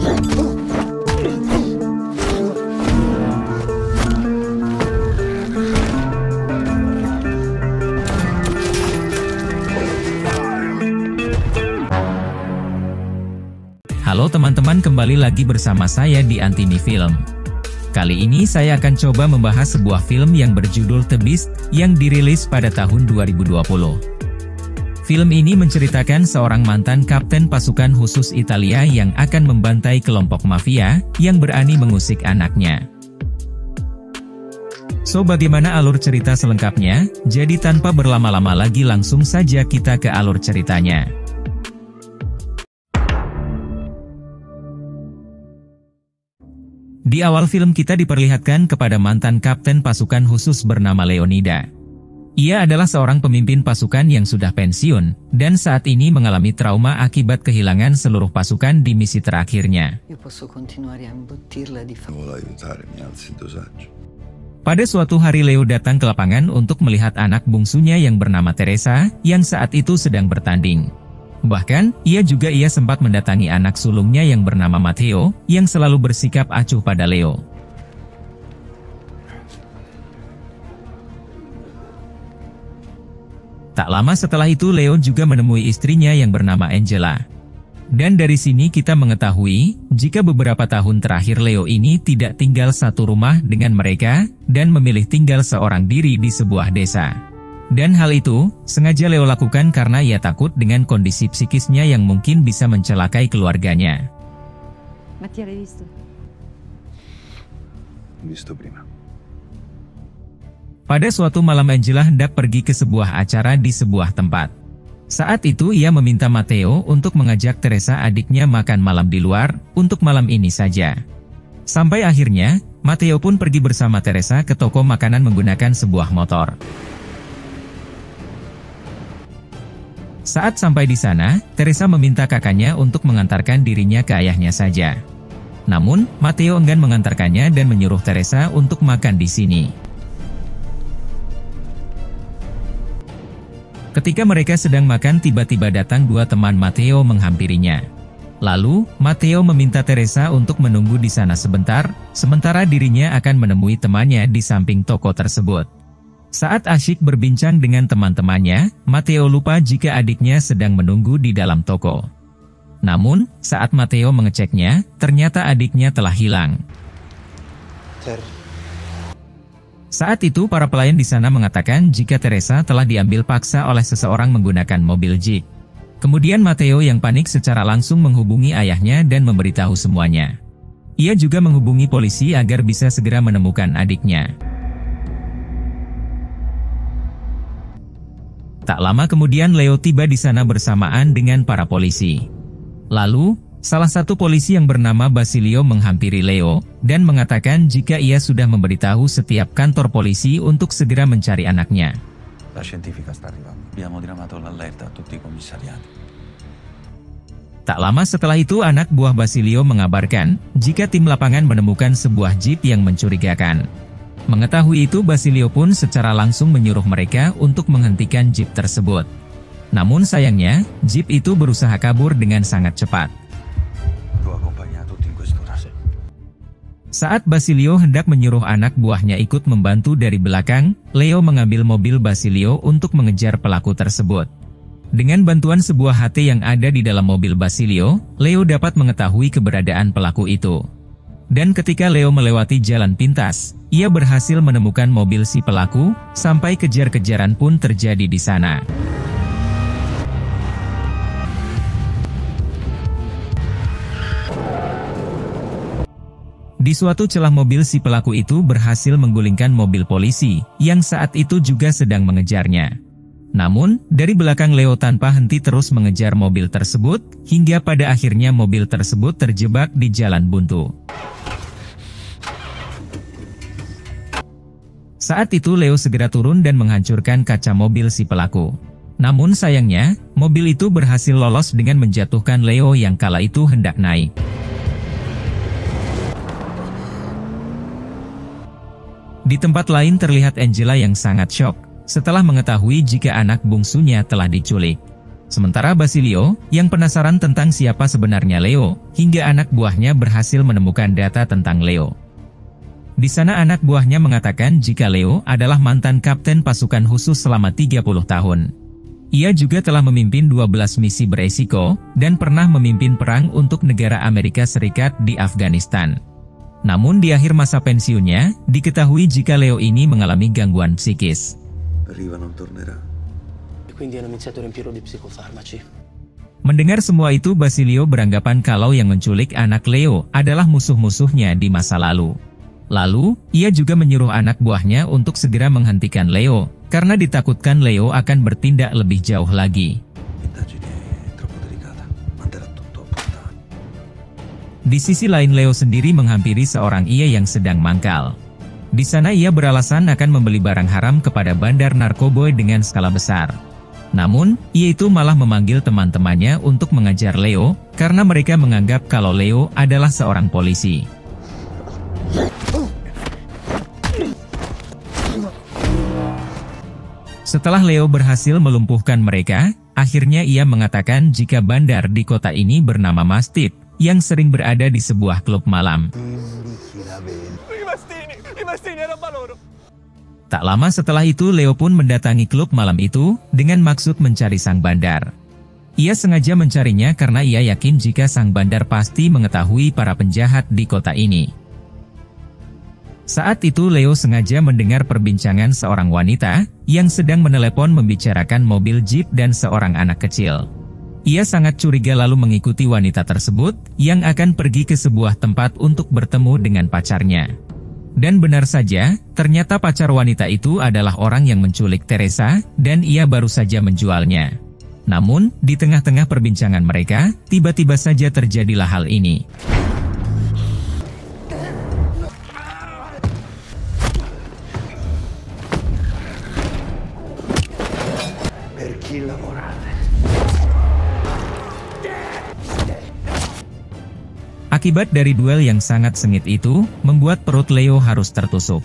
Halo teman-teman, kembali lagi bersama saya di Antini Film. Kali ini saya akan coba membahas sebuah film yang berjudul The Beast yang dirilis pada tahun 2020. Film ini menceritakan seorang mantan kapten pasukan khusus Italia yang akan membantai kelompok mafia yang berani mengusik anaknya. So, bagaimana alur cerita selengkapnya? Jadi tanpa berlama-lama lagi langsung saja kita ke alur ceritanya. Di awal film kita diperlihatkan kepada mantan kapten pasukan khusus bernama Leonida. Ia adalah seorang pemimpin pasukan yang sudah pensiun, dan saat ini mengalami trauma akibat kehilangan seluruh pasukan di misi terakhirnya. Pada suatu hari Leo datang ke lapangan untuk melihat anak bungsunya yang bernama Teresa, yang saat itu sedang bertanding. Bahkan, ia sempat mendatangi anak sulungnya yang bernama Matteo, yang selalu bersikap acuh pada Leo. Tak lama setelah itu Leo juga menemui istrinya yang bernama Angela. Dan dari sini kita mengetahui, jika beberapa tahun terakhir Leo ini tidak tinggal satu rumah dengan mereka, dan memilih tinggal seorang diri di sebuah desa. Dan hal itu, sengaja Leo lakukan karena ia takut dengan kondisi psikisnya yang mungkin bisa mencelakai keluarganya. Pada suatu malam Angela hendak pergi ke sebuah acara di sebuah tempat. Saat itu ia meminta Matteo untuk mengajak Teresa adiknya makan malam di luar, untuk malam ini saja. Sampai akhirnya, Matteo pun pergi bersama Teresa ke toko makanan menggunakan sebuah motor. Saat sampai di sana, Teresa meminta kakaknya untuk mengantarkan dirinya ke ayahnya saja. Namun, Matteo enggan mengantarkannya dan menyuruh Teresa untuk makan di sini. Ketika mereka sedang makan, tiba-tiba datang dua teman Matteo menghampirinya. Lalu, Matteo meminta Teresa untuk menunggu di sana sebentar, sementara dirinya akan menemui temannya di samping toko tersebut. Saat asyik berbincang dengan teman-temannya, Matteo lupa jika adiknya sedang menunggu di dalam toko. Namun, saat Matteo mengeceknya, ternyata adiknya telah hilang. Saat itu para pelayan di sana mengatakan jika Teresa telah diambil paksa oleh seseorang menggunakan mobil jeep. Kemudian Matteo yang panik secara langsung menghubungi ayahnya dan memberitahu semuanya. Ia juga menghubungi polisi agar bisa segera menemukan adiknya. Tak lama kemudian Leo tiba di sana bersamaan dengan para polisi. Lalu, salah satu polisi yang bernama Basilio menghampiri Leo, dan mengatakan jika ia sudah memberitahu setiap kantor polisi untuk segera mencari anaknya. Tak lama setelah itu anak buah Basilio mengabarkan, jika tim lapangan menemukan sebuah jeep yang mencurigakan. Mengetahui itu Basilio pun secara langsung menyuruh mereka untuk menghentikan jeep tersebut. Namun sayangnya, jeep itu berusaha kabur dengan sangat cepat. Saat Basilio hendak menyuruh anak buahnya ikut membantu dari belakang, Leo mengambil mobil Basilio untuk mengejar pelaku tersebut. Dengan bantuan sebuah HT yang ada di dalam mobil Basilio, Leo dapat mengetahui keberadaan pelaku itu. Dan ketika Leo melewati jalan pintas, ia berhasil menemukan mobil si pelaku, sampai kejar-kejaran pun terjadi di sana. Di suatu celah mobil si pelaku itu berhasil menggulingkan mobil polisi, yang saat itu juga sedang mengejarnya. Namun, dari belakang Leo tanpa henti terus mengejar mobil tersebut, hingga pada akhirnya mobil tersebut terjebak di jalan buntu. Saat itu Leo segera turun dan menghancurkan kaca mobil si pelaku. Namun sayangnya, mobil itu berhasil lolos dengan menjatuhkan Leo yang kala itu hendak naik. Di tempat lain terlihat Angela yang sangat syok, setelah mengetahui jika anak bungsunya telah diculik. Sementara Basilio, yang penasaran tentang siapa sebenarnya Leo, hingga anak buahnya berhasil menemukan data tentang Leo. Di sana anak buahnya mengatakan jika Leo adalah mantan kapten pasukan khusus selama 30 tahun. Ia juga telah memimpin 12 misi beresiko, dan pernah memimpin perang untuk negara Amerika Serikat di Afghanistan. Namun di akhir masa pensiunnya, diketahui jika Leo ini mengalami gangguan psikis. Riva non tornerà. Mendengar semua itu Basilio beranggapan kalau yang menculik anak Leo adalah musuh-musuhnya di masa lalu. Lalu, ia juga menyuruh anak buahnya untuk segera menghentikan Leo, karena ditakutkan Leo akan bertindak lebih jauh lagi. Di sisi lain Leo sendiri menghampiri seorang ia yang sedang mangkal. Di sana ia beralasan akan membeli barang haram kepada bandar narkoboy dengan skala besar. Namun, ia itu malah memanggil teman-temannya untuk mengajar Leo, karena mereka menganggap kalau Leo adalah seorang polisi. Setelah Leo berhasil melumpuhkan mereka, akhirnya ia mengatakan jika bandar di kota ini bernama Mastid, yang sering berada di sebuah klub malam. Tak lama setelah itu Leo pun mendatangi klub malam itu, dengan maksud mencari sang bandar. Ia sengaja mencarinya karena ia yakin jika sang bandar pasti mengetahui para penjahat di kota ini. Saat itu Leo sengaja mendengar perbincangan seorang wanita, yang sedang menelepon membicarakan mobil jeep dan seorang anak kecil. Ia sangat curiga lalu mengikuti wanita tersebut, yang akan pergi ke sebuah tempat untuk bertemu dengan pacarnya. Dan benar saja, ternyata pacar wanita itu adalah orang yang menculik Teresa, dan ia baru saja menjualnya. Namun, di tengah-tengah perbincangan mereka, tiba-tiba saja terjadilah hal ini. Akibat dari duel yang sangat sengit itu, membuat perut Leo harus tertusuk.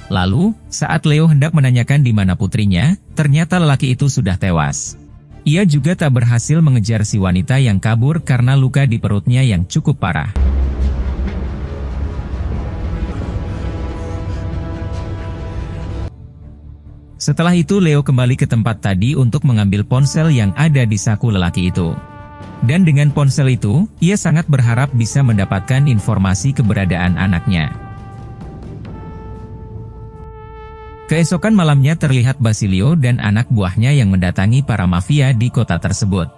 Lalu, saat Leo hendak menanyakan di mana putrinya, ternyata lelaki itu sudah tewas. Ia juga tak berhasil mengejar si wanita yang kabur karena luka di perutnya yang cukup parah. Setelah itu Leo kembali ke tempat tadi untuk mengambil ponsel yang ada di saku lelaki itu. Dan dengan ponsel itu, ia sangat berharap bisa mendapatkan informasi keberadaan anaknya. Keesokan malamnya terlihat Basilio dan anak buahnya yang mendatangi para mafia di kota tersebut.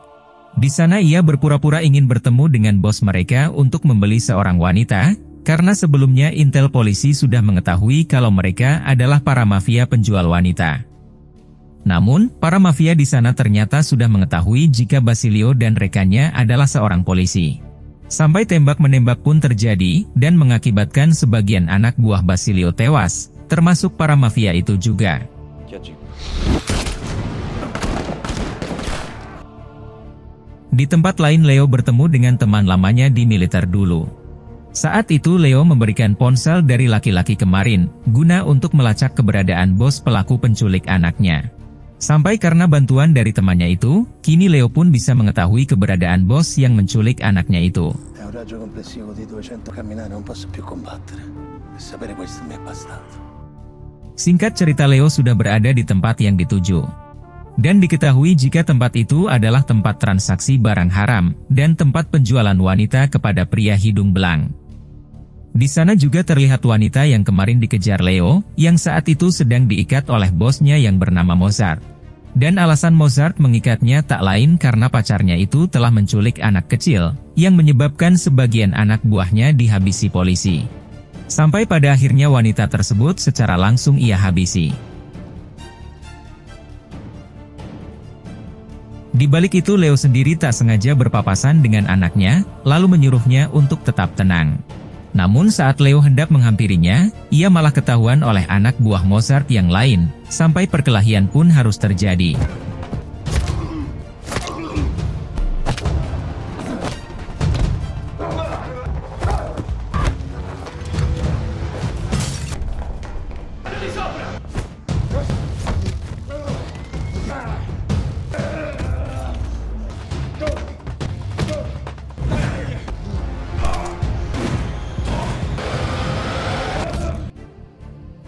Di sana ia berpura-pura ingin bertemu dengan bos mereka untuk membeli seorang wanita, karena sebelumnya intel polisi sudah mengetahui kalau mereka adalah para mafia penjual wanita. Namun, para mafia di sana ternyata sudah mengetahui jika Basilio dan rekannya adalah seorang polisi. Sampai tembak-menembak pun terjadi, dan mengakibatkan sebagian anak buah Basilio tewas, termasuk para mafia itu juga. Di tempat lain Leo bertemu dengan teman lamanya di militer dulu. Saat itu Leo memberikan ponsel dari laki-laki kemarin, guna untuk melacak keberadaan bos pelaku penculik anaknya. Sampai karena bantuan dari temannya itu, kini Leo pun bisa mengetahui keberadaan bos yang menculik anaknya itu. Singkat cerita Leo sudah berada di tempat yang dituju. Dan diketahui jika tempat itu adalah tempat transaksi barang haram, dan tempat penjualan wanita kepada pria hidung belang. Di sana juga terlihat wanita yang kemarin dikejar Leo, yang saat itu sedang diikat oleh bosnya yang bernama Mozart. Dan alasan Mozart mengikatnya tak lain karena pacarnya itu telah menculik anak kecil, yang menyebabkan sebagian anak buahnya dihabisi polisi. Sampai pada akhirnya wanita tersebut secara langsung ia habisi. Di balik itu Leo sendiri tak sengaja berpapasan dengan anaknya, lalu menyuruhnya untuk tetap tenang. Namun saat Leo hendak menghampirinya, ia malah ketahuan oleh anak buah Mozart yang lain, sampai perkelahian pun harus terjadi.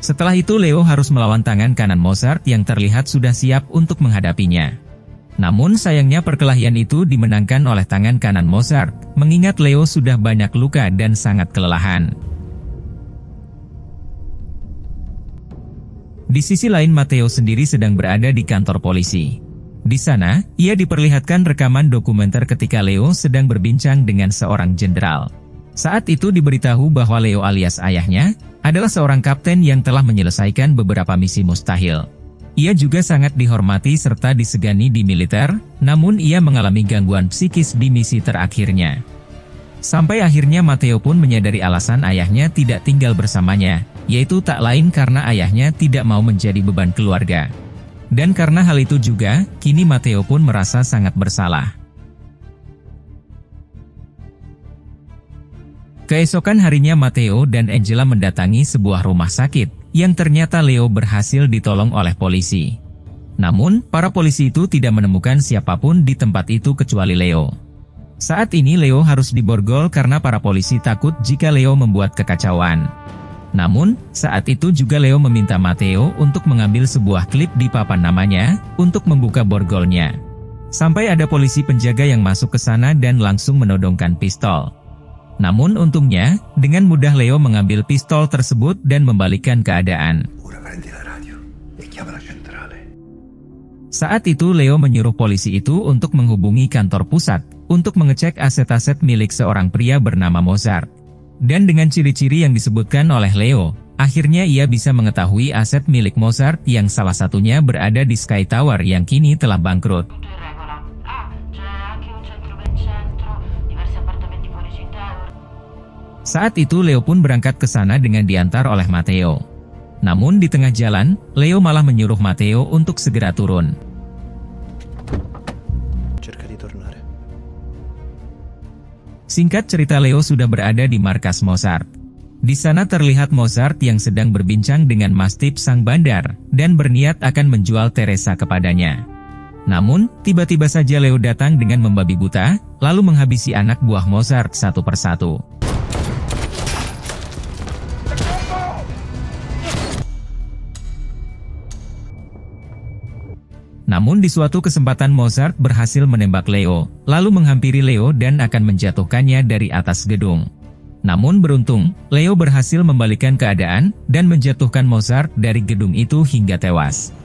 Setelah itu Leo harus melawan tangan kanan Mozart yang terlihat sudah siap untuk menghadapinya. Namun sayangnya perkelahian itu dimenangkan oleh tangan kanan Mozart, mengingat Leo sudah banyak luka dan sangat kelelahan. Di sisi lain Matteo sendiri sedang berada di kantor polisi. Di sana, ia diperlihatkan rekaman dokumenter ketika Leo sedang berbincang dengan seorang jenderal. Saat itu diberitahu bahwa Leo alias ayahnya adalah seorang kapten yang telah menyelesaikan beberapa misi mustahil. Ia juga sangat dihormati serta disegani di militer, namun ia mengalami gangguan psikis di misi terakhirnya. Sampai akhirnya Matteo pun menyadari alasan ayahnya tidak tinggal bersamanya, yaitu tak lain karena ayahnya tidak mau menjadi beban keluarga. Dan karena hal itu juga, kini Matteo pun merasa sangat bersalah. Keesokan harinya Matteo dan Angela mendatangi sebuah rumah sakit, yang ternyata Leo berhasil ditolong oleh polisi. Namun, para polisi itu tidak menemukan siapapun di tempat itu kecuali Leo. Saat ini Leo harus diborgol karena para polisi takut jika Leo membuat kekacauan. Namun, saat itu juga Leo meminta Matteo untuk mengambil sebuah klip di papan namanya, untuk membuka borgolnya. Sampai ada polisi penjaga yang masuk ke sana dan langsung menodongkan pistol. Namun untungnya, dengan mudah Leo mengambil pistol tersebut dan membalikkan keadaan. Saat itu Leo menyuruh polisi itu untuk menghubungi kantor pusat, untuk mengecek aset-aset milik seorang pria bernama Mozart. Dan dengan ciri-ciri yang disebutkan oleh Leo, akhirnya ia bisa mengetahui aset milik Mozart yang salah satunya berada di Sky Tower yang kini telah bangkrut. Saat itu Leo pun berangkat ke sana dengan diantar oleh Matteo. Namun di tengah jalan, Leo malah menyuruh Matteo untuk segera turun. Singkat cerita Leo sudah berada di markas Mozart. Di sana terlihat Mozart yang sedang berbincang dengan Mastip sang bandar, dan berniat akan menjual Teresa kepadanya. Namun, tiba-tiba saja Leo datang dengan membabi buta, lalu menghabisi anak buah Mozart satu persatu. Namun di suatu kesempatan Mozart berhasil menembak Leo, lalu menghampiri Leo dan akan menjatuhkannya dari atas gedung. Namun beruntung, Leo berhasil membalikkan keadaan dan menjatuhkan Mozart dari gedung itu hingga tewas.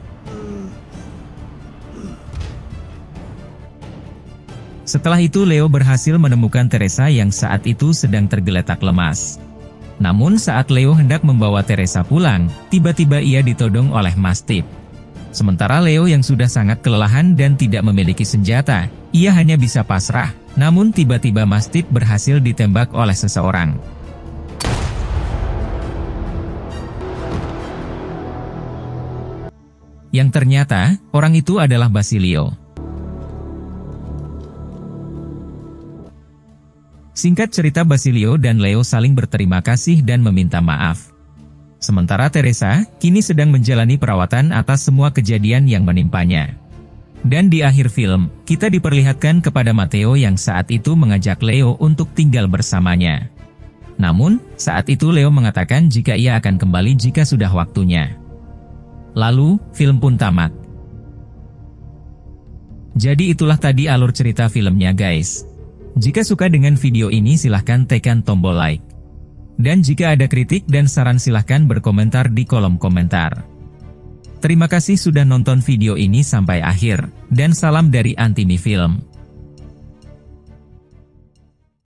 Setelah itu Leo berhasil menemukan Teresa yang saat itu sedang tergeletak lemas. Namun saat Leo hendak membawa Teresa pulang, tiba-tiba ia ditodong oleh Mastip. Sementara Leo yang sudah sangat kelelahan dan tidak memiliki senjata, ia hanya bisa pasrah, namun tiba-tiba Mastip berhasil ditembak oleh seseorang. Yang ternyata, orang itu adalah Basilio. Singkat cerita Basilio dan Leo saling berterima kasih dan meminta maaf. Sementara Teresa, kini sedang menjalani perawatan atas semua kejadian yang menimpanya. Dan di akhir film, kita diperlihatkan kepada Matteo yang saat itu mengajak Leo untuk tinggal bersamanya. Namun, saat itu Leo mengatakan jika ia akan kembali jika sudah waktunya. Lalu, film pun tamat. Jadi itulah tadi alur cerita filmnya guys. Jika suka dengan video ini silahkan tekan tombol like. Dan jika ada kritik dan saran silahkan berkomentar di kolom komentar. Terima kasih sudah nonton video ini sampai akhir, dan salam dari Antimi Film.